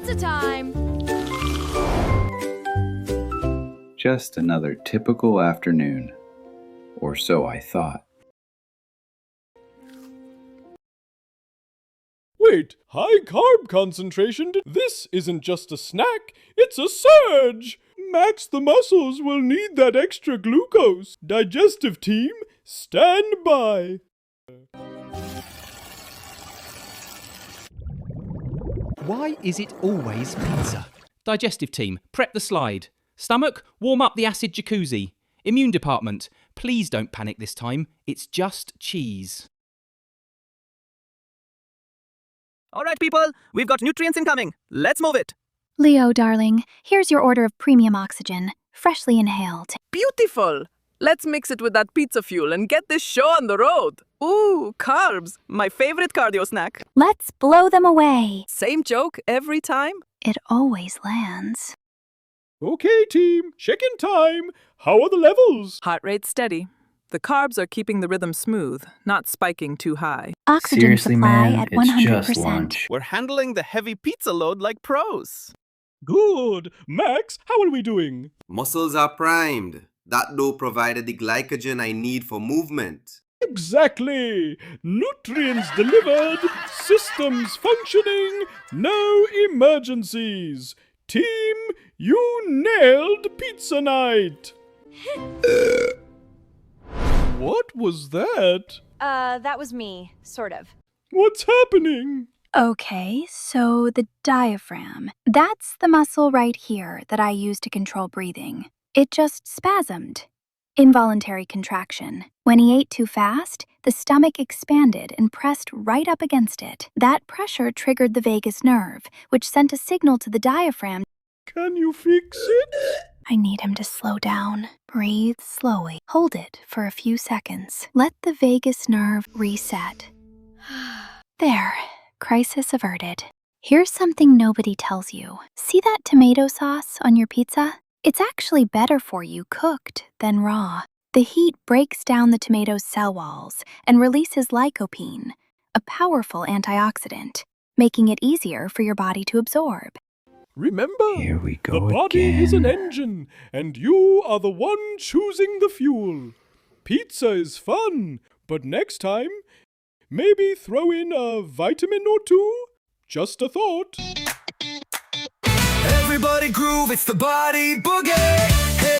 Pizza time! Just another typical afternoon. Or so I thought. Wait, high carb concentration? This isn't just a snack, it's a surge! Max, the muscles will need that extra glucose. Digestive team, stand by. Why is it always pizza? Digestive team, prep the slide. Stomach, warm up the acid jacuzzi. Immune department, please don't panic this time. It's just cheese. All right, people, we've got nutrients incoming. Let's move it. Leo, darling, here's your order of premium oxygen, freshly inhaled. Beautiful. Let's mix it with that pizza fuel and get this show on the road. Ooh, carbs, my favorite cardio snack. Let's blow them away. Same joke every time? It always lands. Okay, team, check-in time. How are the levels? Heart rate steady. The carbs are keeping the rhythm smooth, not spiking too high. Oxygen Seriously, supply man, at it's 100%. just lunch. We're handling the heavy pizza load like pros. Good. Max, how are we doing? Muscles are primed. That dough provided the glycogen I need for movement. Exactly. Nutrients delivered, systems functioning, no emergencies. Team, you nailed pizza night. What was that? That was me, sort of. What's happening? Okay, so the diaphragm. That's the muscle right here that I use to control breathing. It just spasmed. Involuntary contraction. When he ate too fast, the stomach expanded and pressed right up against it. That pressure triggered the vagus nerve, which sent a signal to the diaphragm. Can you fix it? I need him to slow down. Breathe slowly. Hold it for a few seconds. Let the vagus nerve reset. There. Crisis averted. Here's something nobody tells you. See that tomato sauce on your pizza? It's actually better for you cooked than raw. The heat breaks down the tomato's cell walls and releases lycopene, a powerful antioxidant, making it easier for your body to absorb. Remember, Here we the go body again. is an engine, and you are the one choosing the fuel. Pizza is fun, but next time, maybe throw in a vitamin or two? Just a thought. Everybody groove, it's the body boogie.